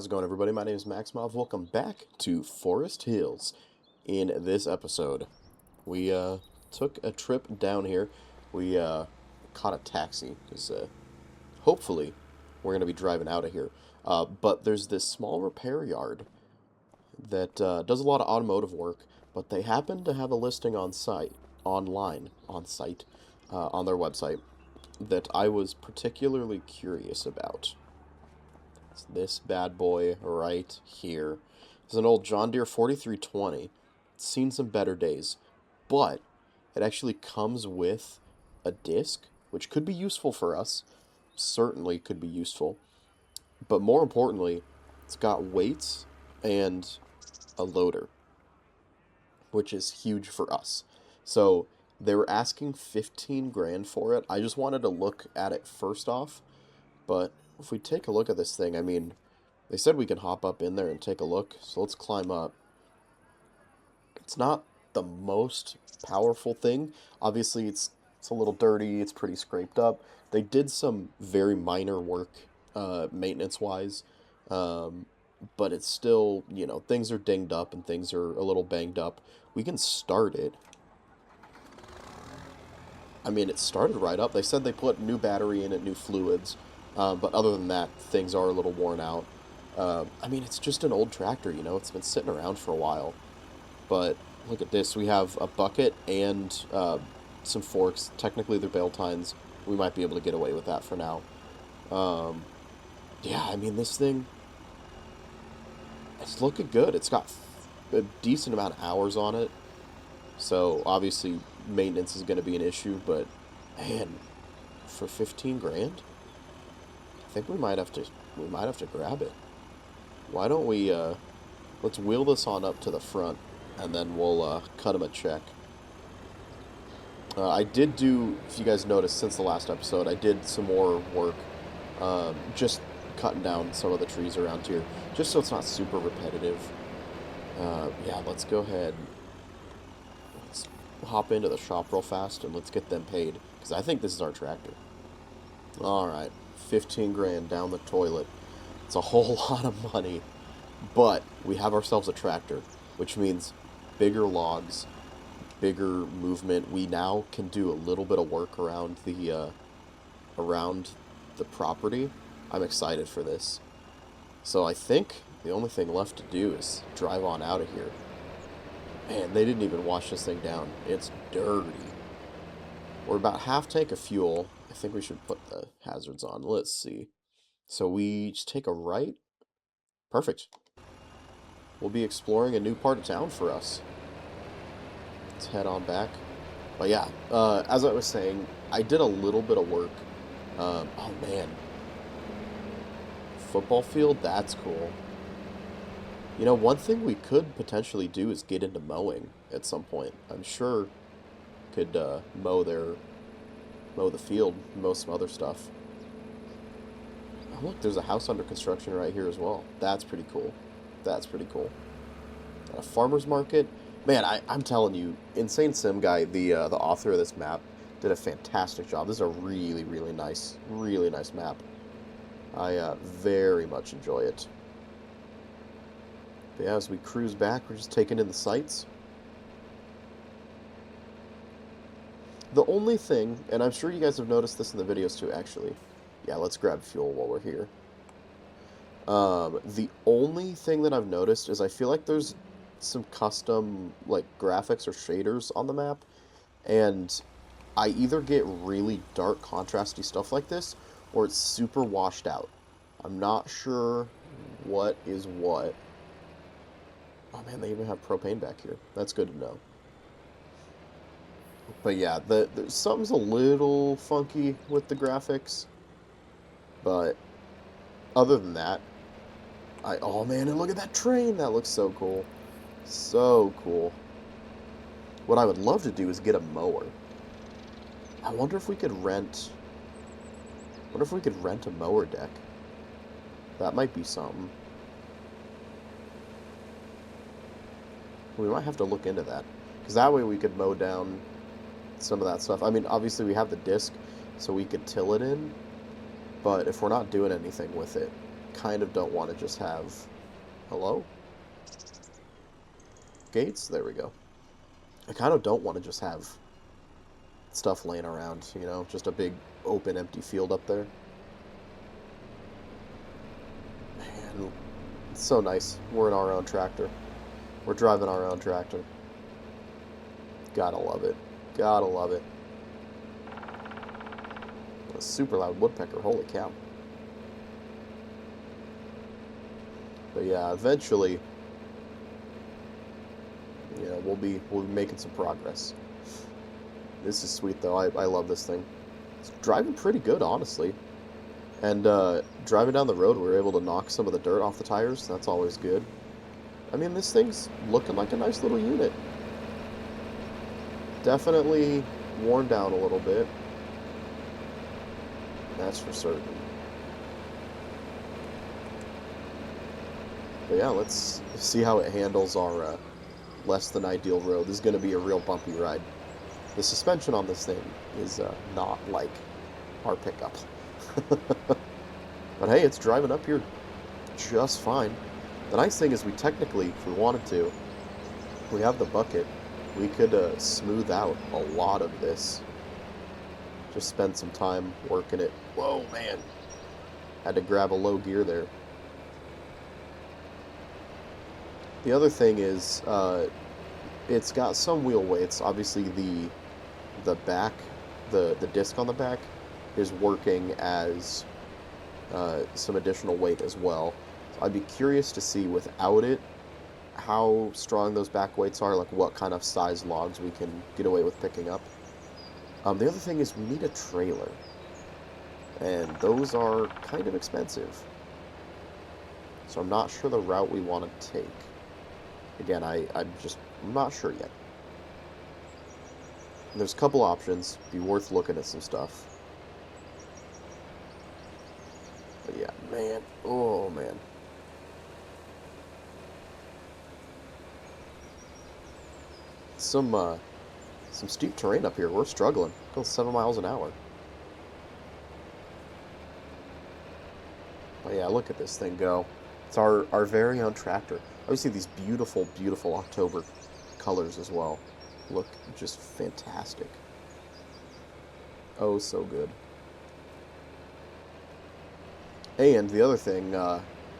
How's it going, everybody? My name is Maximov. Welcome back to Forest Hills. In this episode, we took a trip down here. We caught a taxi because hopefully we're going to be driving out of here. But there's this small repair yard that does a lot of automotive work, but they happen to have a listing on site, on their website that I was particularly curious about. It's this bad boy right here. It's an old John Deere 4320. It's seen some better days, but it actually comes with a disc, which could be useful for us. Certainly could be useful. But more importantly, it's got weights and a loader, which is huge for us. So they were asking 15 grand for it. I just wanted to look at it first off, but if we take a look at this thing, I mean, they said we can hop up in there and take a look, so let's climb up. It's not the most powerful thing. Obviously, it's a little dirty, it's pretty scraped up. They did some very minor work, maintenance-wise, but it's still, things are dinged up and things are a little banged up. We can start it. I mean, it started right up. They said they put new battery in it, new fluids. But other than that, things are a little worn out. I mean, it's just an old tractor, it's been sitting around for a while. But look at this. We have a bucket and some forks. Technically, they're bale tines. We might be able to get away with that for now. Yeah, I mean, this thing, it's looking good. It's got a decent amount of hours on it. So, obviously, maintenance is going to be an issue. But, man, for 15 grand? I think we might have to grab it. Why don't we let's wheel this on up to the front and then we'll cut him a check. I did do, if you guys noticed since the last episode, I did some more work just cutting down some of the trees around here just so it's not super repetitive. Yeah, let's go ahead. Let's hop into the shop real fast and let's get them paid because I think this is our tractor. All right. 15 grand down the toilet. It's a whole lot of money, but we have ourselves a tractor, which means bigger logs, bigger movement. We now can do a little bit of work around the property. I'm excited for this. So I think the only thing left to do is drive on out of here. Man, they didn't even wash this thing down. It's dirty. We're about half tank of fuel. I think we should put the hazards on. Let's see. So we just take a right. Perfect. We'll be exploring a new part of town for us. Let's head on back. But yeah, as I was saying, I did a little bit of work. Oh man. Football field, that's cool. One thing we could potentially do is get into mowing at some point. I'm sure could mow the field, mow some other stuff. Oh, look, there's a house under construction right here as well. That's pretty cool. That's pretty cool. A farmer's market. Man, I'm telling you, Insane Sim Guy, the author of this map, did a fantastic job. This is a really, really nice map. I very much enjoy it. But yeah, as we cruise back, we're just taking in the sights. The only thing, and I'm sure you guys have noticed this in the videos too, actually. Yeah, let's grab fuel while we're here. The only thing that I've noticed is I feel like there's some custom, graphics or shaders on the map, and I either get really dark, contrasty stuff like this, or it's super washed out. I'm not sure what is what. Oh man, they even have propane back here. That's good to know. But yeah, something's a little funky with the graphics. But other than that, oh man, and look at that train. That looks so cool. So cool. What I would love to do is get a mower. I wonder if we could rent a mower deck. That might be something. We might have to look into that. Because that way we could mow down some of that stuff. I mean, obviously we have the disc, so we could till it in, but if we're not doing anything with it, kind of don't want to just have... Hello? Gates? There we go. I kind of don't want to just have stuff laying around, you know? Just a big, open, empty field up there. Man, it's so nice. We're in our own tractor. We're driving our own tractor. Gotta love it. Gotta love it. A super loud woodpecker, holy cow. But yeah, eventually, you know, we'll be making some progress. This is sweet though. I love this thing. It's driving pretty good, honestly. And driving down the road, we were able to knock some of the dirt off the tires. That's always good. I mean, this thing's looking like a nice little unit. Definitely worn down a little bit. That's for certain. But yeah, let's see how it handles our less than ideal road. This is going to be a real bumpy ride. The suspension on this thing is not like our pickup. But hey, it's driving up here just fine. The nice thing is we technically, if we wanted to, we have the bucket. We could smooth out a lot of this. Just spend some time working it. Whoa, man. Had to grab a low gear there. The other thing is, it's got some wheel weights. Obviously, the back, the disc on the back, is working as some additional weight as well. So I'd be curious to see without it how strong those back weights are, like what kind of size logs we can get away with picking up. The other thing is we need a trailer, and those are kind of expensive. So I'm not sure the route we want to take. Again, I'm not sure yet. There's a couple options. Be worth looking at some stuff. But yeah, man. Oh, man. Some steep terrain up here. We're struggling. Going 7 miles an hour. But yeah, look at this thing go. It's our very own tractor. Obviously, these beautiful, beautiful October colors as well. Look just fantastic. Oh, so good. And the other thing,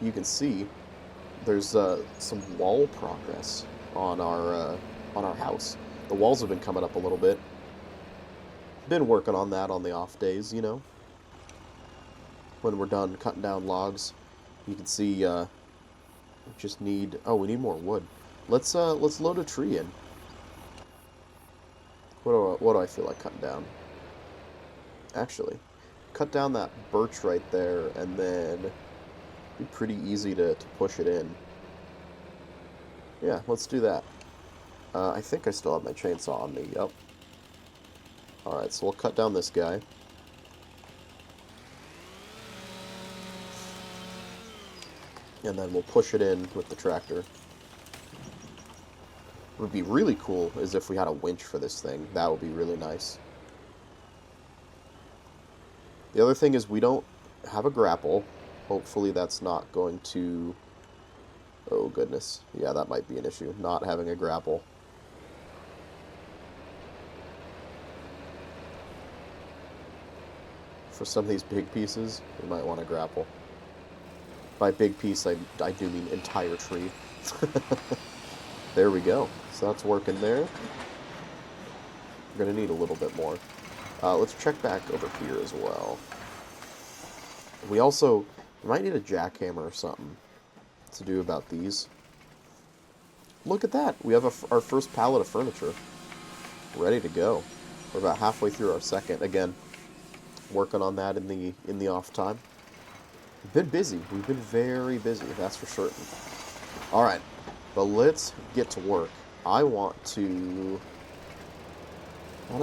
you can see there's some wall progress on our house. The walls have been coming up a little bit. Been working on that on the off days, you know. When we're done cutting down logs, you can see we just need. Oh, we need more wood. Let's load a tree in. What do I feel like cutting down? Actually, cut down that birch right there, and then it'd be pretty easy to push it in. Yeah, let's do that. I think I still have my chainsaw on me. Yep. Alright, so we'll cut down this guy. And then we'll push it in with the tractor. What would be really cool is if we had a winch for this thing. That would be really nice. The other thing is we don't have a grapple. Hopefully that's not going to... Oh, goodness. Yeah, that might be an issue, not having a grapple. For some of these big pieces, we might want to grapple. By big piece, I do mean entire tree. There we go. So that's working there. We're going to need a little bit more. Let's check back over here as well. We might need a jackhammer or something to do about these. Look at that. We have our first pallet of furniture ready to go. We're about halfway through our second. Again, working on that in the off time. We've been busy. We've been very busy, that's for certain. All right, but let's get to work. I want to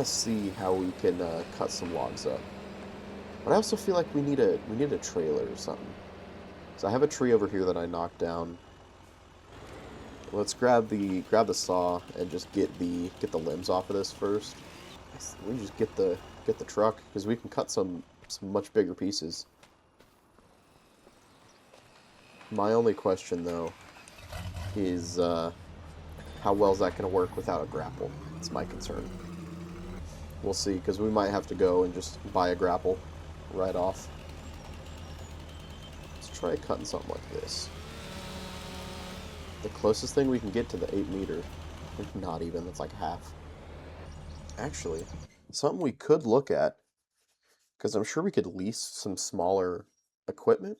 see how we can cut some logs up. But I also feel like we need a trailer or something. So I have a tree over here that I knocked down. Let's grab the saw and just get the limbs off of this first. We just get the truck because we can cut some much bigger pieces. My only question, though, is how well is that going to work without a grapple? It's my concern. We'll see, because we might have to go and just buy a grapple right off. Let's try cutting something like this. The closest thing we can get to the 8 meter. Not even, that's like half. Actually, something we could look at, because I'm sure we could lease some smaller equipment.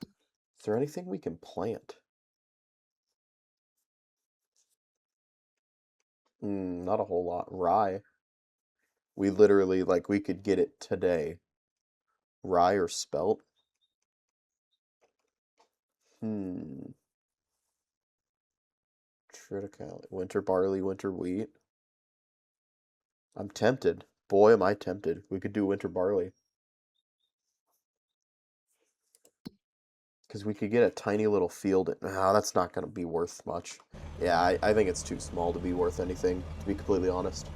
Is there anything we can plant? Not a whole lot. Rye. We literally, like, we could get it today. Rye or spelt? Hmm. Triticale. Winter barley, winter wheat. I'm tempted. Boy, am I tempted. We could do winter barley. Because we could get a tiny little field. That's not going to be worth much. Yeah, I think it's too small to be worth anything, to be completely honest.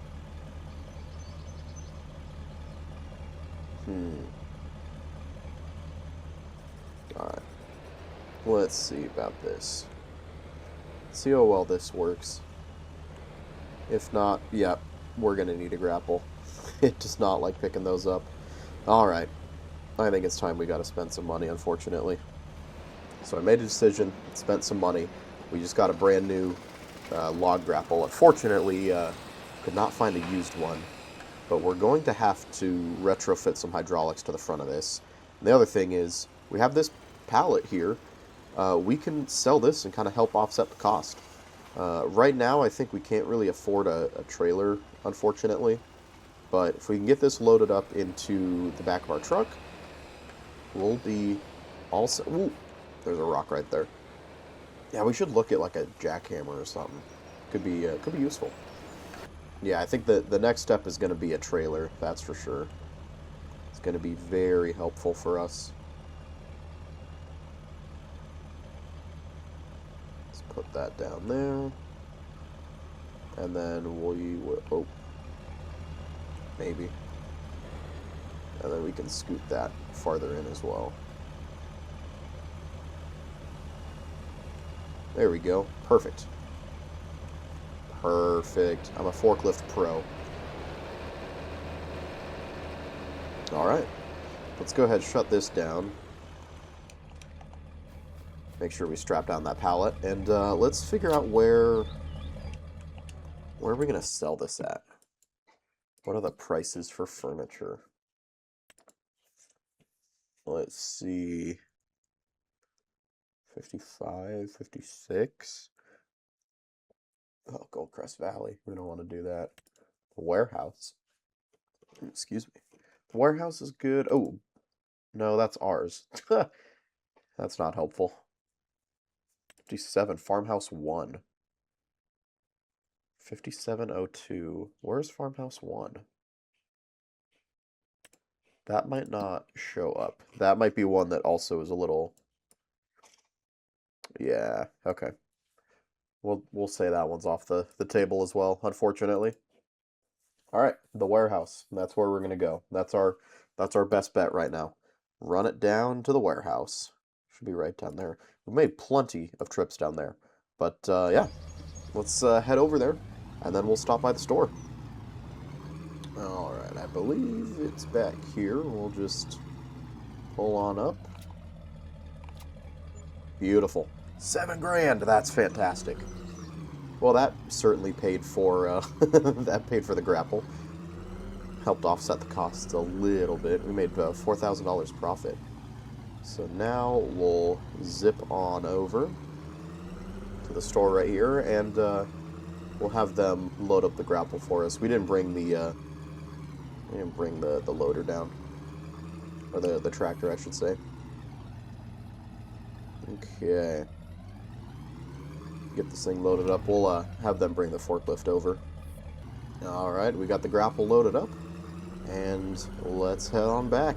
Alright. Let's see about this. See how well this works. If not, yeah, we're going to need a grapple. It does not like picking those up. Alright. I think it's time we got to spend some money, unfortunately. So I made a decision, spent some money. We just got a brand new log grapple. Unfortunately, could not find a used one. But we're going to have to retrofit some hydraulics to the front of this. And the other thing is, we have this pallet here. We can sell this and kind of help offset the cost. Right now, I think we can't really afford a trailer, unfortunately. But if we can get this loaded up into the back of our truck, we'll be all set. Ooh, there's a rock right there. Yeah, we should look at like a jackhammer or something. Could be useful. Yeah, I think the next step is going to be a trailer, that's for sure. It's going to be very helpful for us. Let's put that down there. And then we will... Oh. Maybe. And then we can scoot that farther in as well. There we go. Perfect. Perfect. I'm a forklift pro. Alright. Let's go ahead and shut this down. Make sure we strap down that pallet. And let's figure out where are we going to sell this at? What are the prices for furniture? Let's see. 55, 56. Oh, Goldcrest Valley. We don't want to do that. Warehouse. Excuse me. The warehouse is good. Oh, no, that's ours. That's not helpful. 57, Farmhouse 1. 5702. Where's Farmhouse 1? That might not show up. That might be one that also is a little... Yeah, okay. We'll say that one's off the table as well, unfortunately. Alright, the warehouse. That's where we're gonna go. That's our best bet right now. Run it down to the warehouse. Should be right down there. We've made plenty of trips down there. But yeah, let's head over there, and then we'll stop by the store. Alright, I believe it's back here. We'll just pull on up. Beautiful. 7 grand, that's fantastic. Well, that certainly paid for that paid for the grapple. Helped offset the costs a little bit. We made $4,000 profit. So now we'll zip on over to the store right here, and we'll have them load up the grapple for us. We didn't bring the loader down, or the tractor, I should say. Okay. Get this thing loaded up. We'll have them bring the forklift over. Alright, we got the grapple loaded up, and let's head on back.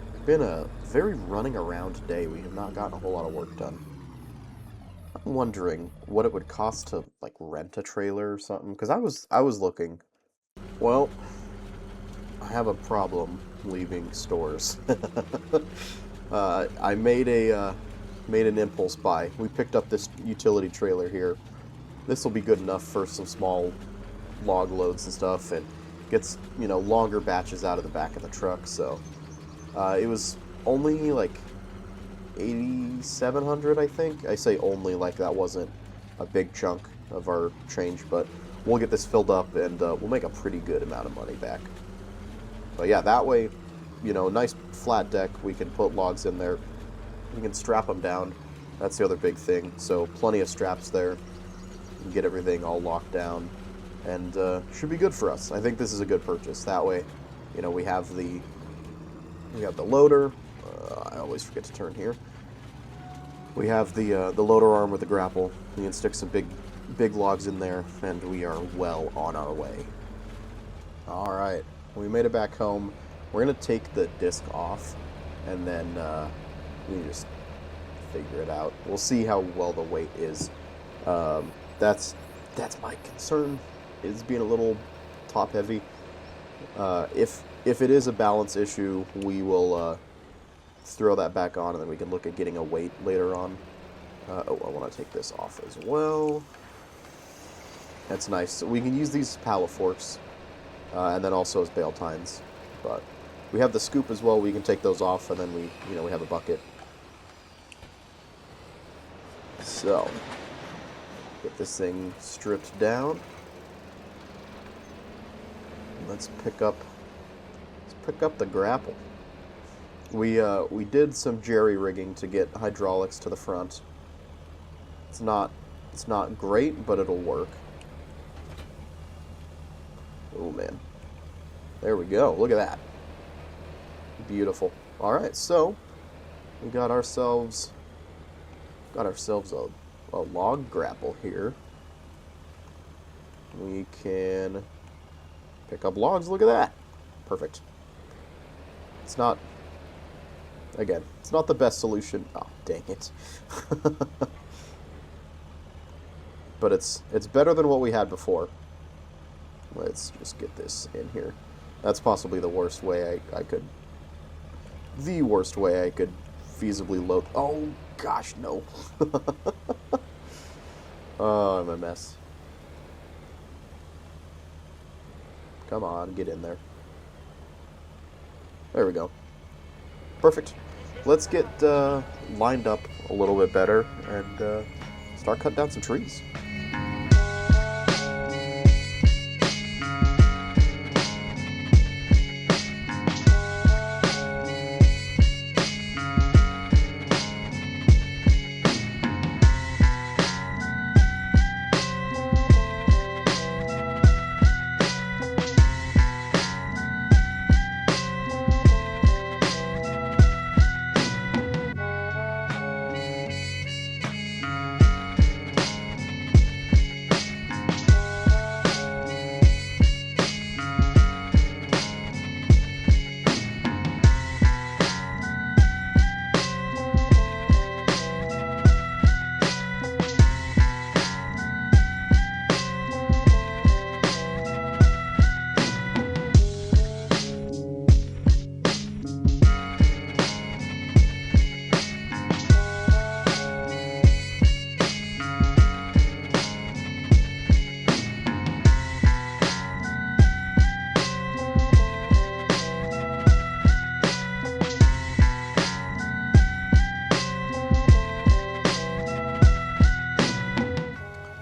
It's been a very running around day. We have not gotten a whole lot of work done. I'm wondering what it would cost to like rent a trailer or something, because I was looking. Well, I have a problem leaving stores. I made a made an impulse buy. We picked up this utility trailer here. This will be good enough for some small log loads and stuff, and gets, you know, longer batches out of the back of the truck. So it was only like 8,700, I think. I say only like that wasn't a big chunk of our change, but we'll get this filled up and we'll make a pretty good amount of money back. But yeah, that way, you know, nice flat deck, we can put logs in there, we can strap them down. That's the other big thing. So plenty of straps there, we can get everything all locked down, and should be good for us. I think this is a good purchase. That way, you know, we have the loader. I always forget to turn here. We have the loader arm with the grapple. We can stick some big logs in there, and we are well on our way. All right, we made it back home. We're gonna take the disc off, and then we just figure it out. We'll see how well the weight is. That's my concern, is being a little top heavy. If it is a balance issue, we will throw that back on, and then we can look at getting a weight later on. Oh, I want to take this off as well. That's nice. So we can use these pallet forks, and then also as bale tines. But we have the scoop as well. We can take those off, and then we have a bucket. So get this thing stripped down. Let's pick up the grapple. We did some jerry rigging to get hydraulics to the front. It's not great, but it'll work. Oh man, there we go. Look at that, beautiful. All right, so we got ourselves a log grapple here. We can pick up logs. Look at that, perfect. It's not the best solution. Oh, dang it. But it's better than what we had before. Let's just get this in here. That's possibly the worst way I could feasibly load. Oh gosh, no. Oh, I'm a mess. Come on, get in there. There we go. Perfect. Let's get lined up a little bit better and start cutting down some trees.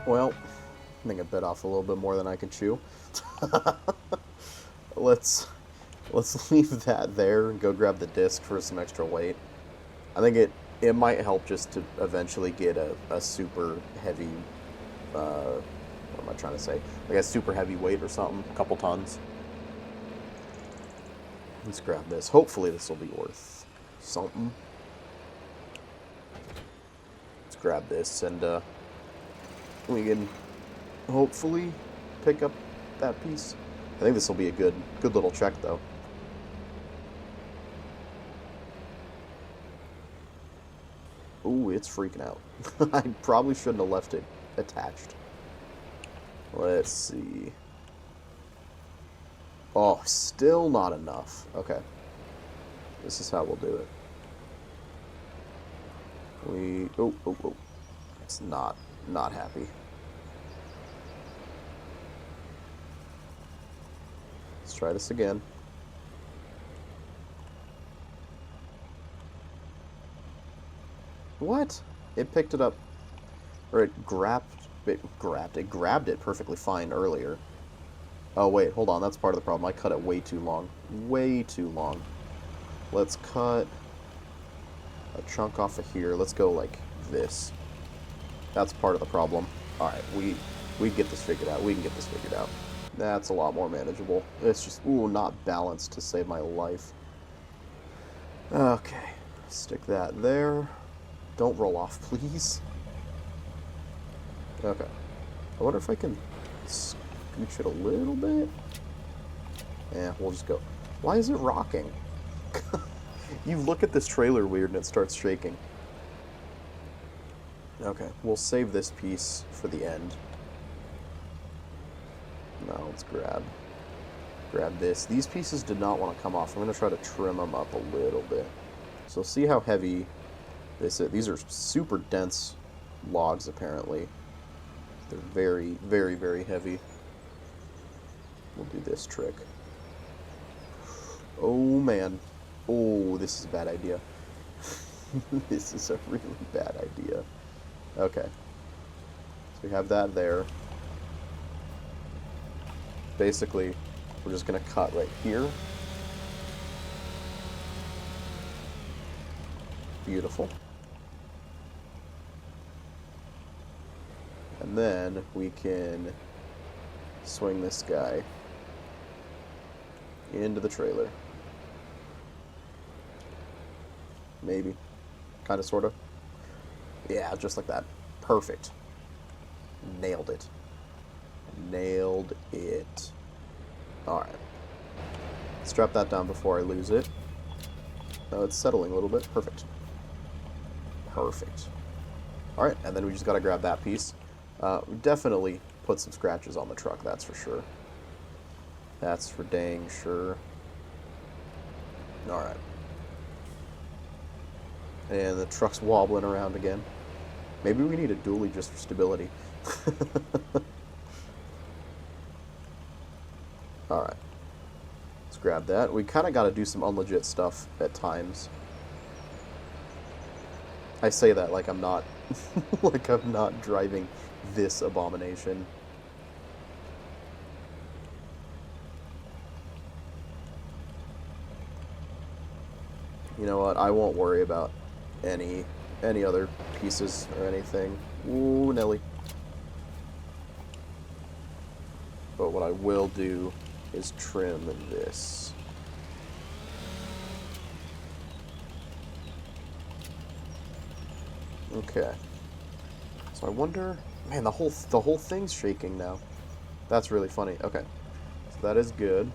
Well, I think I bit off a little bit more than I can chew. Let's leave that there and go grab the disc for some extra weight. I think it might help just to eventually get a super heavy, what am I trying to say? Like a super heavy weight or something, a couple tons. Let's grab this. Hopefully this will be worth something. Let's grab this and we can hopefully pick up that piece. I think this will be a good little check though. Ooh, it's freaking out. I probably shouldn't have left it attached. Let's see. Oh, still not enough. Okay. This is how we'll do it. Oh. It's not happy. Let's try this again. What? It picked it up, or it grabbed it perfectly fine earlier. Oh wait, hold on, that's part of the problem. I cut it way too long. Way too long. Let's cut a chunk off of here. Let's go like this. That's part of the problem. Alright, we get this figured out. We can get this figured out. That's a lot more manageable. It's just, ooh, not balanced to save my life. Okay, stick that there. Don't roll off, please. Okay. I wonder if I can scooch it a little bit. Yeah, we'll just go. Why is it rocking? You look at this trailer weird and it starts shaking. Okay, we'll save this piece for the end. Now let's grab this. These pieces did not want to come off. I'm going to try to trim them up a little bit. So see how heavy this is. These are super dense logs, apparently. They're very, very, very heavy. We'll do this trick. Oh, man. Oh, this is a bad idea. This is a really bad idea. Okay. So we have that there. Basically, we're just going to cut right here. Beautiful. And then we can swing this guy into the trailer. Maybe. Kind of, sort of. Yeah, just like that. Perfect. Nailed it. Nailed it. Alright. Strap that down before I lose it. Oh, it's settling a little bit. Perfect. Perfect. Alright, and then we just gotta grab that piece. Definitely put some scratches on the truck, that's for sure. That's for dang sure. Alright. And the truck's wobbling around again. Maybe we need a dually just for stability. Alright. Let's grab that. We kind of got to do some unlegit stuff at times. I say that like I'm not like I'm not driving this abomination. You know what? I won't worry about any other pieces or anything. Ooh, Nelly. But what I will do is trim this. Okay. So I wonder, man, the whole thing's shaking now. That's really funny. Okay. So that is good.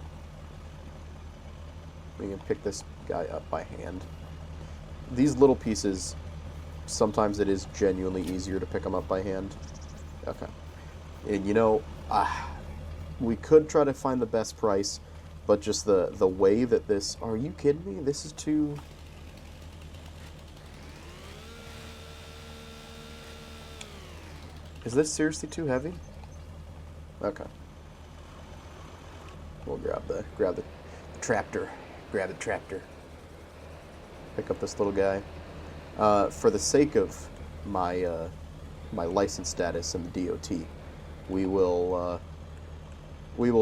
We can pick this guy up by hand. These little pieces, sometimes it is genuinely easier to pick them up by hand. Okay. And you know, we could try to find the best price, but just the way that this... Are you kidding me? This is too... Is this seriously too heavy? Okay. We'll grab the tractor. Grab the tractor. Pick up this little guy. For the sake of my my license status in the DOT, we will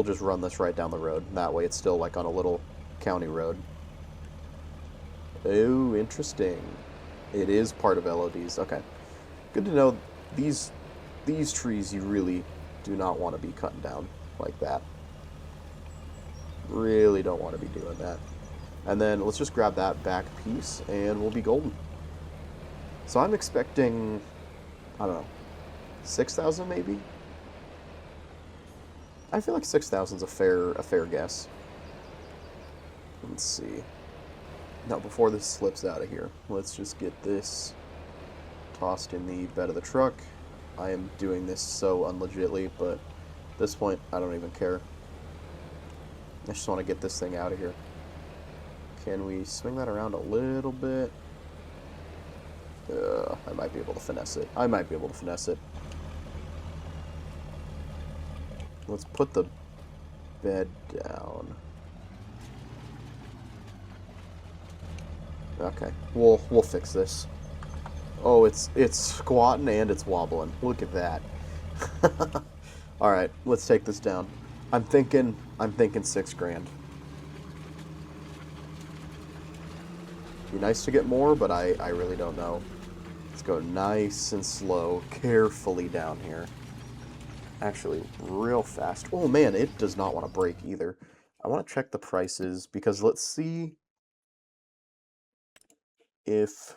just run this right down the road. That way it's still like on a little county road. Oh, interesting. It is part of LODs. Okay. Good to know. These trees you really do not want to be cutting down like that. Really don't want to be doing that. And then let's just grab that back piece and we'll be golden. So I'm expecting, I don't know, 6,000 maybe? I feel like 6,000 is a fair guess. Let's see. Now before this slips out of here, let's just get this tossed in the bed of the truck. I am doing this so unlegitly, but at this point I don't even care. I just want to get this thing out of here. Can we swing that around a little bit? I might be able to finesse it. I might be able to finesse it. Let's put the bed down. Okay, we'll fix this. Oh, it's squatting and it's wobbling. Look at that. All right, let's take this down. I'm thinking $6 grand. Be nice to get more, but I really don't know. Let's go nice and slow, carefully down here. Actually, real fast. Oh man, it does not want to break either. I want to check the prices because let's see if,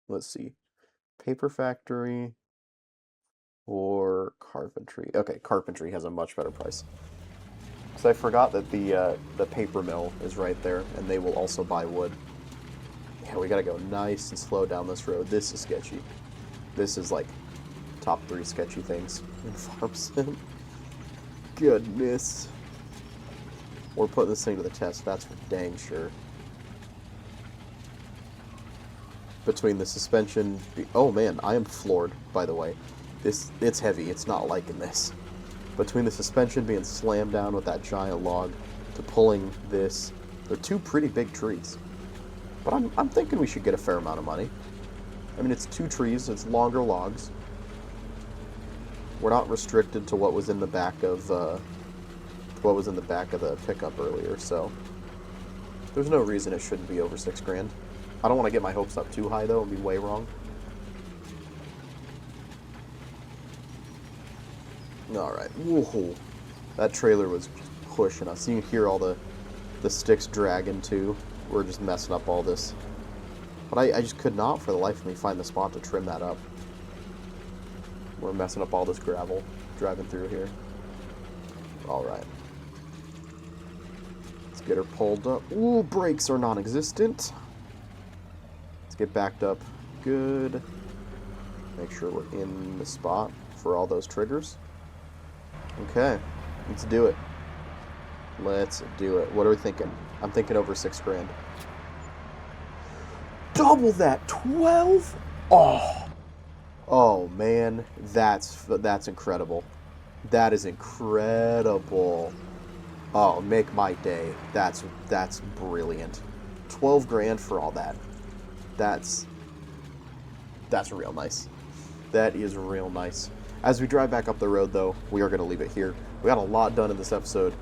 let's see, Paper Factory or Carpentry. Okay, Carpentry has a much better price. Because I forgot that the paper mill is right there, and they will also buy wood. Yeah, we gotta go nice and slow down this road. This is sketchy. This is like top 3 sketchy things in Farm Sim. Goodness. We're putting this thing to the test, that's for dang sure. Between the suspension... Oh man, I am floored, by the way. It's heavy, it's not liking this. Between the suspension being slammed down with that giant log to pulling this... They're 2 pretty big trees. But I'm thinking we should get a fair amount of money. I mean, it's 2 trees, it's longer logs. We're not restricted to what was in the back of the pickup earlier, so there's no reason it shouldn't be over $6 grand. I don't want to get my hopes up too high though and be way wrong. All right, woohoo! That trailer was just pushing us. You can hear all the sticks dragging too. We're just messing up all this. But I just could not for the life of me find the spot to trim that up. We're messing up all this gravel driving through here. Alright. Let's get her pulled up. Ooh, brakes are non-existent. Let's get backed up good. Make sure we're in the spot for all those triggers. Okay, let's do it. Let's do it. What are we thinking? I'm thinking over $6 grand. Double that, 12? Oh man, that's incredible. That is incredible. Oh, make my day. That's brilliant. 12 grand for all that. That's real nice. That is real nice. As we drive back up the road, though, we are going to leave it here. We got a lot done in this episode.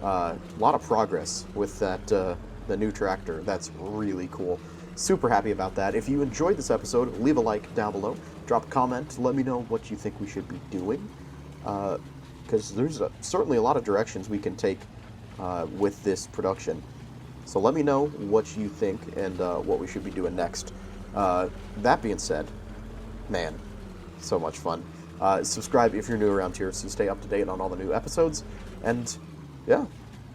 A lot of progress with that the new tractor. That's really cool. Super happy about that. If you enjoyed this episode, leave a like down below. Drop a comment. Let me know what you think we should be doing. Because there's certainly a lot of directions we can take with this production. So let me know what you think and what we should be doing next. That being said, man, so much fun. Subscribe if you're new around here so you stay up to date on all the new episodes. And yeah,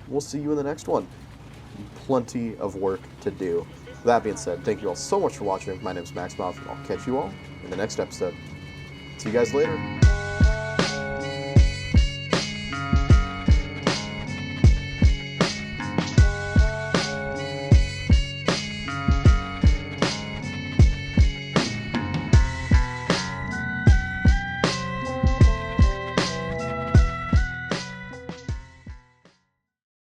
we'll see you in the next one. Plenty of work to do. That being said, thank you all so much for watching. My name is Max Mouth, and I'll catch you all in the next episode. See you guys later.